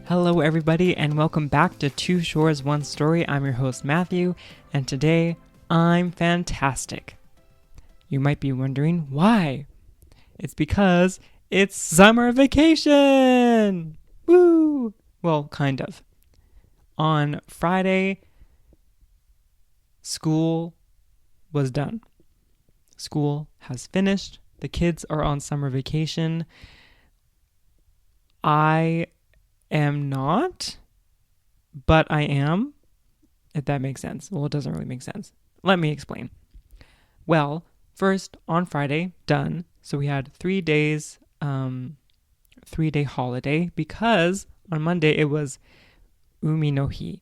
Hello, everybody, and welcome back to Two Shores, One Story. I'm your host, Matthew, and today I'm fantastic. You might be wondering why. It's because it's summer vacation! Woo! Well, kind of. On Friday, school was done. School has finished. The kids are on summer vacation. I am not, but I am, if that makes sense. Well, it doesn't really make sense. Let me explain. Well, first, on Friday, done. So we had 3 days, 3-day holiday, because on Monday it was Umi no Hi,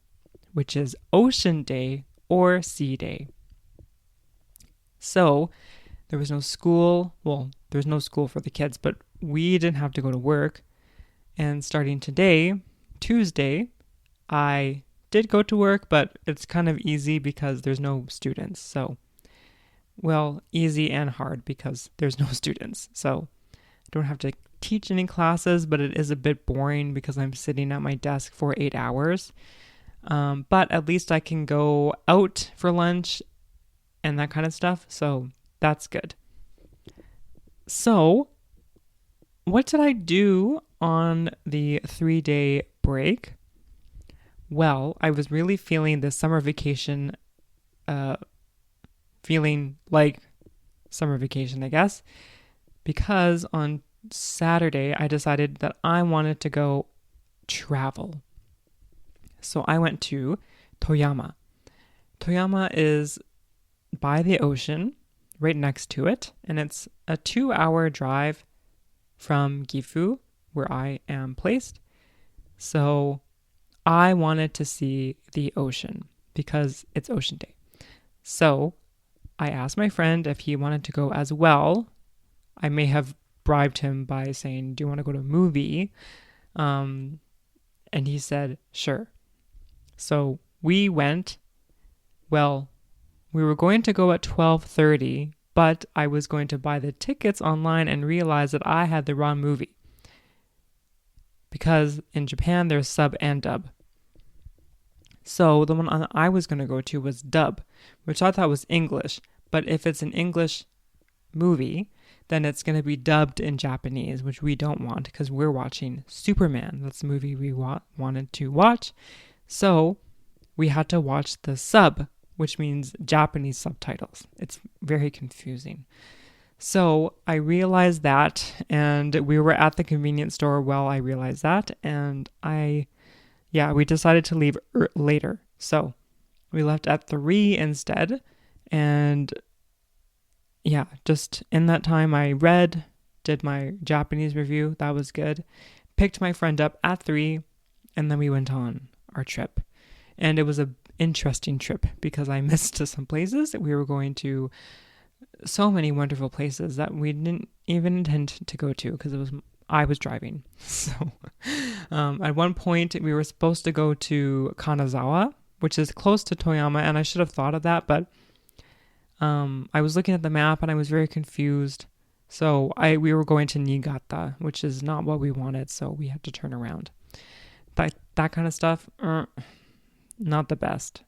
which is Ocean Day or Sea Day. So there was no school. Well, there's no school for the kids, but we didn't have to go to work. And starting today, Tuesday, I did go to work, but it's kind of easy because there's no students. So, well, easy and hard because there's no students. So I don't have to teach any classes, but it is a bit boring because I'm sitting at my desk for 8 hours. But at least I can go out for lunch and that kind of stuff. So that's good. So what did I do on the 3-day break? Well, I was really feeling the summer vacation, feeling like summer vacation, I guess, because on Saturday I decided that I wanted to go travel. So I went to Toyama. Toyama is by the ocean, right next to it, and it's a 2-hour drive from Gifu, where I am placed. So I wanted to see the ocean because it's Ocean Day. So I asked my friend if he wanted to go as well. I may have bribed him by saying, do you want to go to a movie? And he said, sure. So we went. Well, we were going to go at 12:30, but I was going to buy the tickets online and realize that I had the wrong movie. Because in Japan, there's sub and dub. So the one I was going to go to was dub, which I thought was English. But if it's an English movie, then it's going to be dubbed in Japanese, which we don't want because we're watching Superman. That's the movie we wanted to watch. So we had to watch the sub, which means Japanese subtitles. It's very confusing. So I realized that, and we were at the convenience store while I realized that, and we decided to leave later. So we left at 3 instead, and just in that time I did my Japanese review. That was good. Picked my friend up at 3, and then we went on our trip. And it was an interesting trip because I missed some places. We were going to so many wonderful places that we didn't even intend to go to because I was driving. So at one point we were supposed to go to Kanazawa, which is close to Toyama, and I should have thought of that, but I was looking at the map and I was very confused. So we were going to Niigata, which is not what we wanted, so we had to turn around. That kind of stuff, not the best.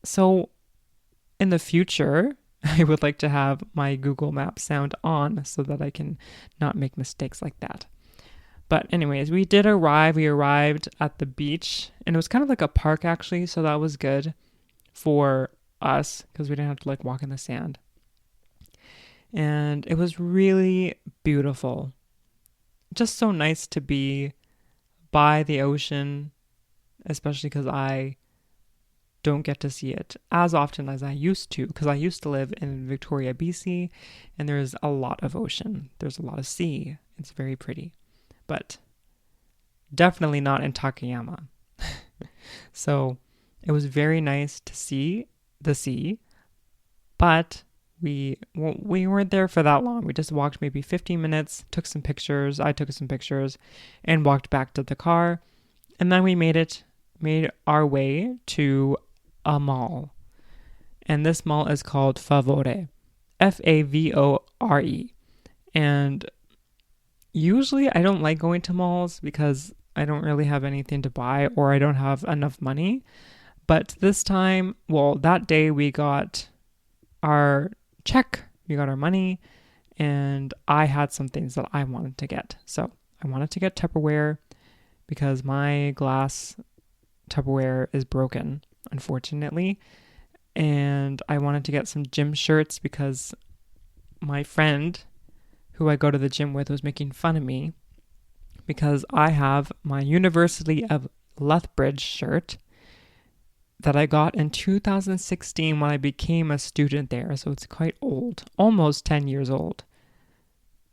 So in the future, I would like to have my Google Maps sound on so that I can not make mistakes like that. But anyways, we did arrive. We arrived at the beach, and it was kind of like a park actually, so that was good for us because we didn't have to walk in the sand. And it was really beautiful. Just so nice to be by the ocean, especially because I don't get to see it as often as I used to, because I used to live in Victoria, BC, and there's a lot of ocean. There's a lot of sea. It's very pretty, but definitely not in Takayama. So it was very nice to see the sea, but we weren't there for that long. We just walked maybe 15 minutes, took some pictures. I took some pictures and walked back to the car. And then we made our way to a mall. And this mall is called Favore. Favore. And usually I don't like going to malls because I don't really have anything to buy, or I don't have enough money. But this time, well, that day we got our check, we got our money, and I had some things that I wanted to get. So I wanted to get Tupperware because my glass Tupperware is broken, unfortunately. And I wanted to get some gym shirts because my friend who I go to the gym with was making fun of me because I have my University of Lethbridge shirt that I got in 2016 when I became a student there. So it's quite old, almost 10 years old.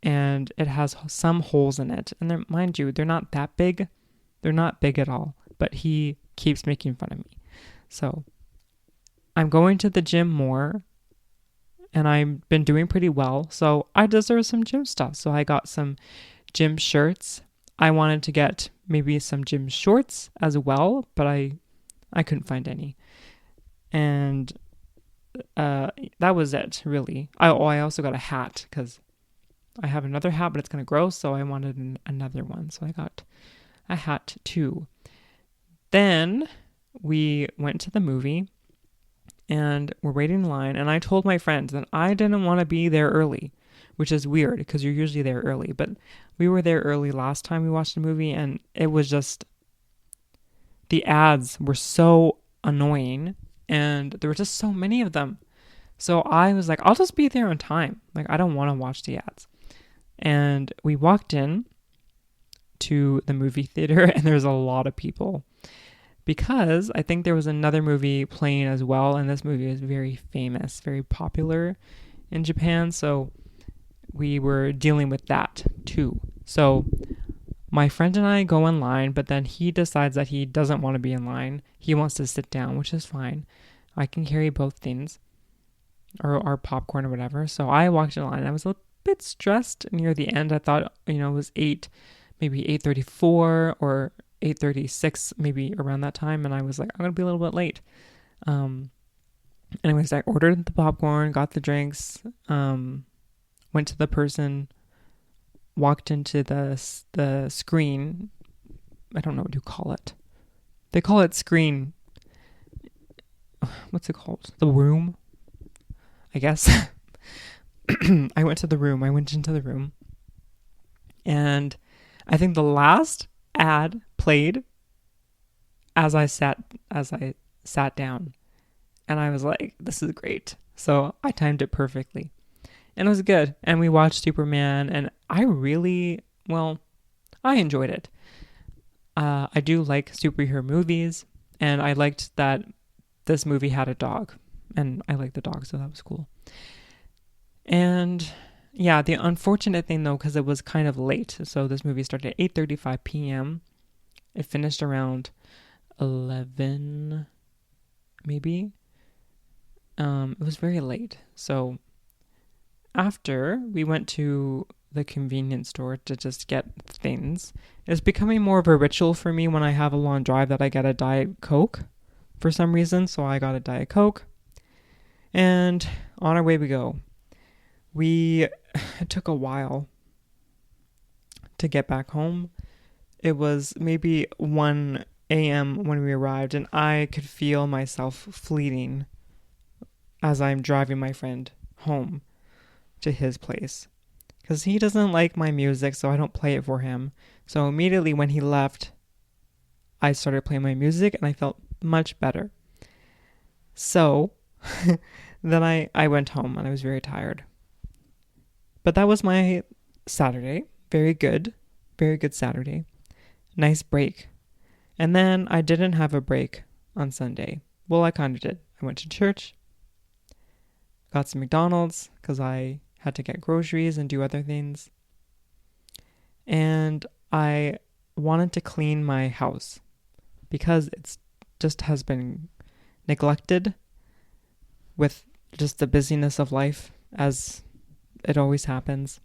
And it has some holes in it. And mind you, they're not that big. They're not big at all. But he keeps making fun of me. So I'm going to the gym more. And I've been doing pretty well. So I deserve some gym stuff. So I got some gym shirts. I wanted to get maybe some gym shorts as well. But I couldn't find any. And that was it, really. I also got a hat because I have another hat, but it's kind of gross, so I wanted another one. So I got a hat too. Then we went to the movie and we're waiting in line. And I told my friends that I didn't want to be there early, which is weird because you're usually there early. But we were there early last time we watched the movie, and it was just, the ads were so annoying and there were just so many of them. So I was like, I'll just be there on time. Like, I don't want to watch the ads. And we walked in to the movie theater and there's a lot of people because I think there was another movie playing as well. And this movie is very famous, very popular in Japan. So we were dealing with that too. So my friend and I go in line, but then he decides that he doesn't want to be in line. He wants to sit down, which is fine. I can carry both things or our popcorn or whatever. So I walked in line and I was a bit stressed near the end. I thought, it was maybe 8:34 or 8:36, maybe around that time. And I was like, I'm going to be a little bit late. Anyways, I ordered the popcorn, got the drinks, went to the person, walked into the screen. I don't know what you call it. They call it screen. What's it called? The room, I guess. I went into the room. And I think the last ad played as I sat down. And I was like, this is great. So I timed it perfectly. And it was good. And we watched Superman, and I enjoyed it. I do like superhero movies, and I liked that this movie had a dog. And I like the dog, so that was cool. And yeah, the unfortunate thing though, because it was kind of late. So this movie started at 8:35 p.m. It finished around 11, maybe. It was very late. So after we went to the convenience store to just get things, it's becoming more of a ritual for me when I have a long drive that I get a Diet Coke for some reason. So I got a Diet Coke, and on our way we go. It took a while to get back home. It was maybe 1 a.m. when we arrived, and I could feel myself fleeting as I'm driving my friend home to his place. Because he doesn't like my music, so I don't play it for him. So immediately when he left, I started playing my music, and I felt much better. So then I went home, and I was very tired. But that was my Saturday. Very good Saturday. Nice break. And then I didn't have a break on Sunday. Well, I kind of did. I went to church, got some McDonald's because I had to get groceries and do other things. And I wanted to clean my house because it's just has been neglected with just the busyness of life, as it always happens.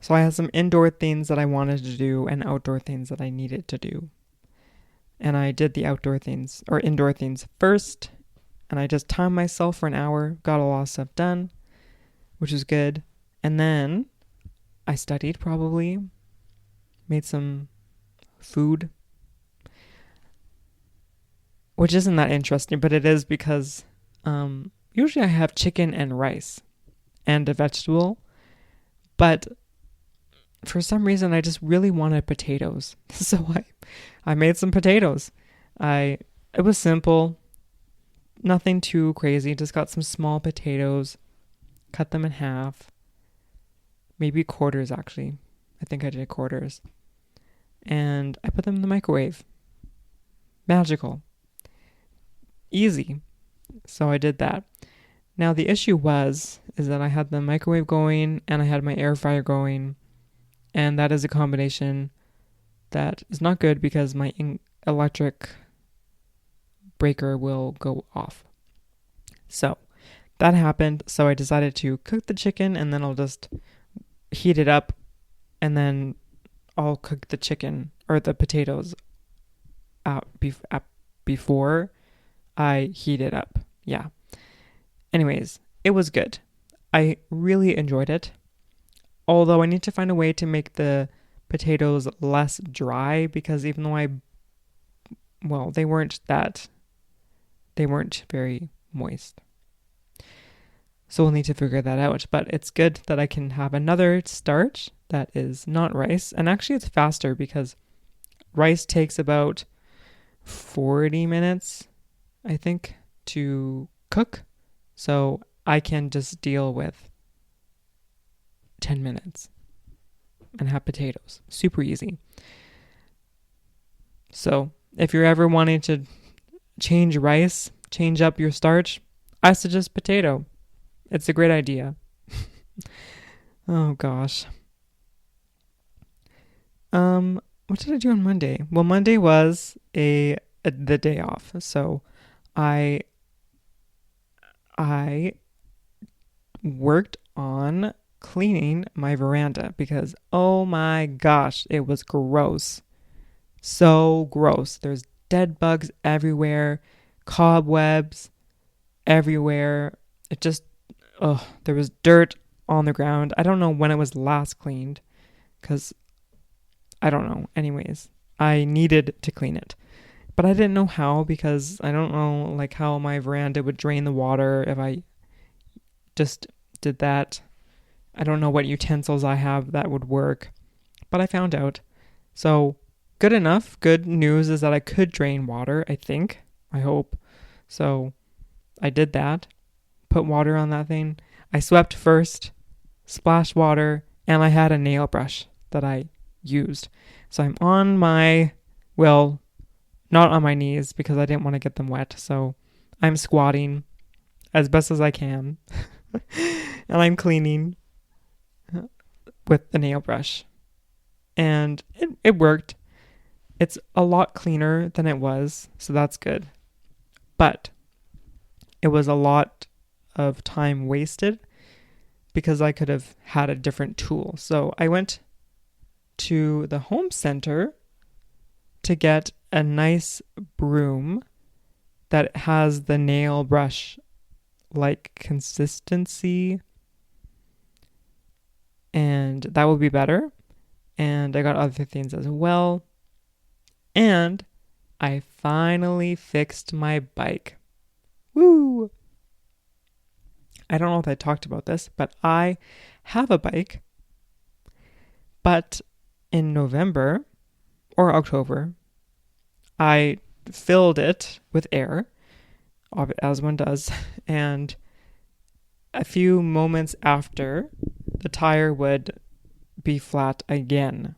So I had some indoor things that I wanted to do and outdoor things that I needed to do. And I did the indoor things first. And I just timed myself for an hour, got a lot of stuff done, which was good. And then I studied probably made some food, which isn't that interesting, but it is because usually I have chicken and rice and a vegetable, but for some reason I just really wanted potatoes. So I made some potatoes. It was simple, nothing too crazy, just got some small potatoes, cut them in half, maybe quarters actually. I think I did quarters. And I put them in the microwave. Magical. Easy. So I did that. Now the issue is that I had the microwave going and I had my air fryer going, and that is a combination that is not good because my electric breaker will go off. So that happened. So I decided to cook the chicken and then I'll just heat it up, and then I'll cook the chicken or the potatoes before I heat it up. Yeah. Anyways, it was good. I really enjoyed it. Although I need to find a way to make the potatoes less dry, because even though they weren't very moist. So we'll need to figure that out. But it's good that I can have another starch that is not rice. And actually it's faster because rice takes about 40 minutes, I think, to cook. So I can just deal with 10 minutes and have potatoes. Super easy. So if you're ever wanting to change rice, change up your starch, I suggest potato. It's a great idea. Oh gosh. What did I do on Monday? Well, Monday was the day off. So I worked on cleaning my veranda because, oh my gosh, it was gross. So gross. There's dead bugs everywhere, cobwebs everywhere. There was dirt on the ground. I don't know when it was last cleaned because I don't know. Anyways, I needed to clean it, but I didn't know how because I don't know how my veranda would drain the water if I just did that. I don't know what utensils I have that would work, but I found out. So good enough. Good news is that I could drain water, I think. I hope. So I did that. Put water on that thing. I swept first, splashed water, and I had a nail brush that I used. So I'm not on my knees because I didn't want to get them wet. So I'm squatting as best as I can. And I'm cleaning with the nail brush. And it worked. It's a lot cleaner than it was, so that's good. But it was a lot of time wasted because I could have had a different tool. So I went to the home center to get a nice broom that has the nail brush consistency, and that will be better. And I got other things as well. And I finally fixed my bike. Woo! I don't know if I talked about this, but I have a bike. But in November or October, I filled it with air, as one does, and a few moments after, the tire would be flat again.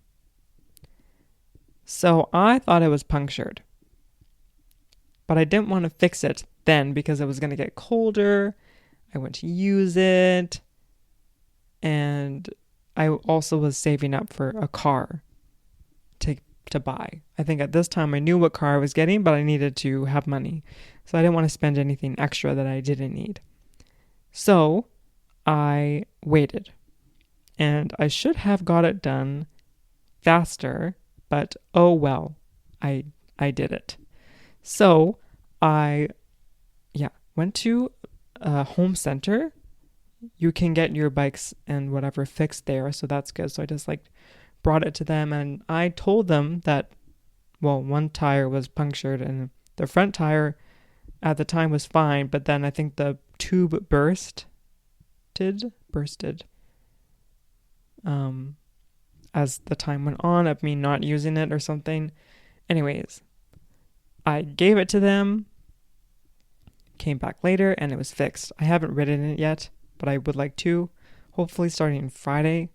So I thought it was punctured. But I didn't want to fix it then because it was going to get colder. I went to use it. And I also was saving up for a car to buy. I think at this time I knew what car I was getting, but I needed to have money. So I didn't want to spend anything extra that I didn't need. So I waited. And I should have got it done faster, but oh well, I did it. So I went to a home center. You can get your bikes and whatever fixed there, so that's good. So I just brought it to them, and I told them that, well, one tire was punctured and the front tire at the time was fine, but then I think the tube bursted as the time went on of me not using it or something. Anyways, I gave it to them, came back later, and it was fixed. I haven't ridden it yet, but I would like to, hopefully starting Friday.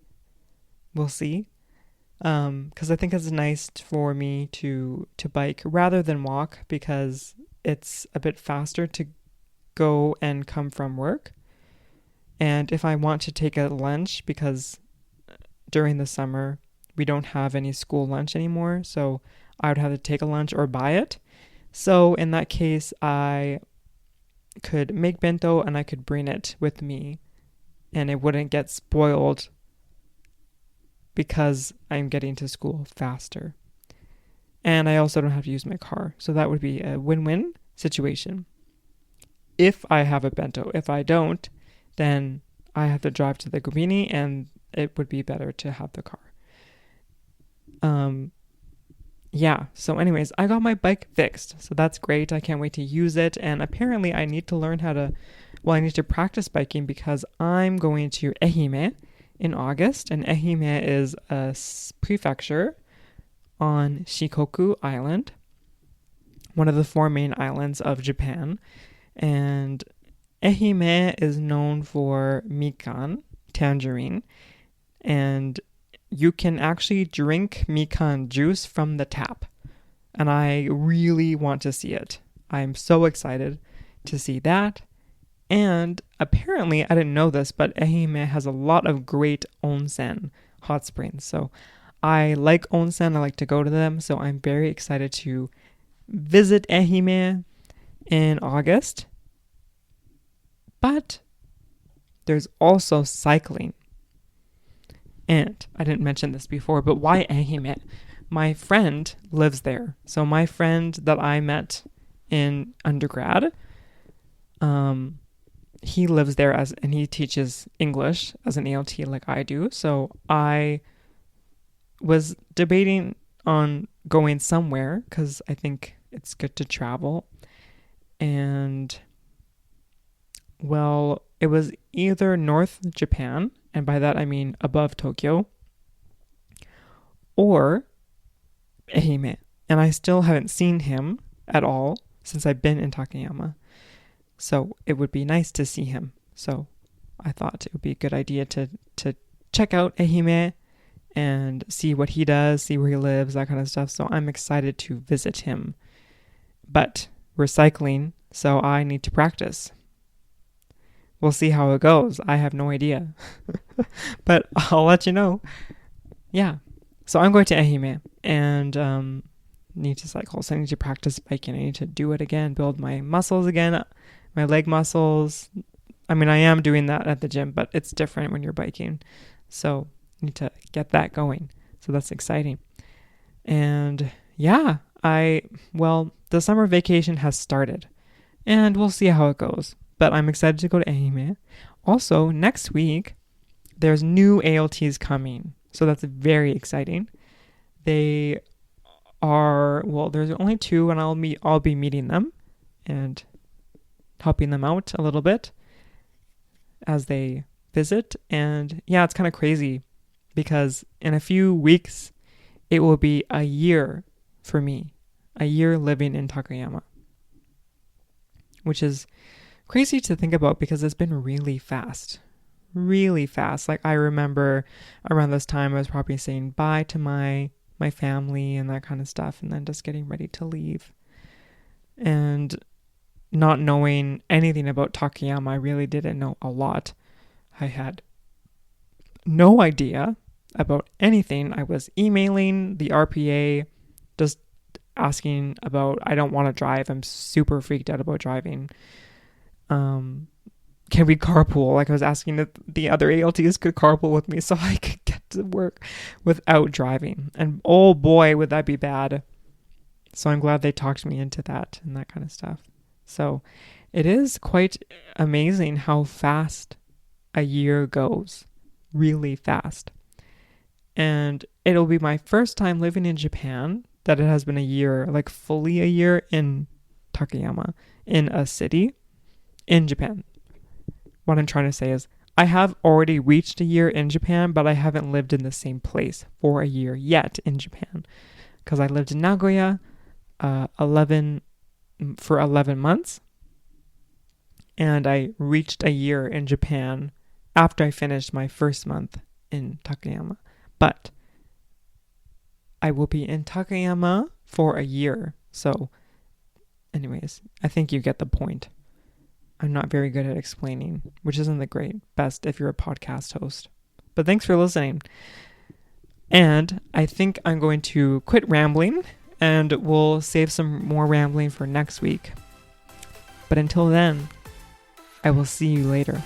We'll see. Because I think it's nice for me to bike rather than walk, because it's a bit faster to go and come from work. And if I want to take a lunch, because during the summer we don't have any school lunch anymore, so I would have to take a lunch or buy it. So in that case, I could make bento and I could bring it with me, and it wouldn't get spoiled because I'm getting to school faster. And I also don't have to use my car. So that would be a win-win situation. If I have a bento. If I don't, then I have to drive to the Gobini, and it would be better to have the car. Yeah, so anyways, I got my bike fixed. So that's great. I can't wait to use it. And apparently I need to learn I need to practice biking, because I'm going to Ehime in August, and Ehime is a prefecture on Shikoku Island, one of the 4 main islands of Japan. And Ehime is known for mikan, tangerine, and you can actually drink mikan juice from the tap. And I really want to see it. I'm so excited to see that. And apparently, I didn't know this, but Ehime has a lot of great onsen, hot springs. So I like onsen. I like to go to them. So I'm very excited to visit Ehime in August. But there's also cycling. And I didn't mention this before, but why Ehime? My friend lives there. So my friend that I met in undergrad, he lives there and he teaches English as an ALT like I do. So I was debating on going somewhere, because I think it's good to travel. And well, it was either North Japan, and by that I mean above Tokyo, or Ehime. And I still haven't seen him at all since I've been in Takayama. So it would be nice to see him. So I thought it would be a good idea to check out Ehime and see what he does, see where he lives, that kind of stuff. So I'm excited to visit him. But we're cycling, so I need to practice. We'll see how it goes. I have no idea. But I'll let you know. Yeah. So I'm going to Ehime and need to cycle. So I need to practice biking. I need to do it again, build my muscles again, my leg muscles. I mean, I am doing that at the gym, but it's different when you're biking. So I need to get that going. So that's exciting. And yeah, the summer vacation has started, and we'll see how it goes. But I'm excited to go to Ehime. Also, next week, there's new ALTs coming. So that's very exciting. They are, there's only 2, and I'll be meeting them and helping them out a little bit as they visit. And yeah, it's kind of crazy, because in a few weeks, it will be a year for me, a year living in Takayama, which is crazy to think about, because it's been really fast. Like I remember around this time I was probably saying bye to my family and that kind of stuff, and then just getting ready to leave. And not knowing anything about Takayama, I really didn't know a lot. I had no idea about anything. I was emailing the RPA, just asking about, I don't want to drive. I'm super freaked out about driving. Can we carpool? Like I was asking if the other ALTs could carpool with me so I could get to work without driving. And oh boy, would that be bad. So I'm glad they talked me into that and that kind of stuff. So it is quite amazing how fast a year goes. Really fast. And it'll be my first time living in Japan that it has been a year, like fully a year in Takayama, in a city in Japan. What I'm trying to say is I have already reached a year in Japan, but I haven't lived in the same place for a year yet in Japan. Because I lived in Nagoya for 11 months. And I reached a year in Japan after I finished my first month in Takayama. But I will be in Takayama for a year. So anyways, I think you get the point. I'm not very good at explaining, which isn't the best if you're a podcast host. But thanks for listening. And I think I'm going to quit rambling and we'll save some more rambling for next week. But until then, I will see you later.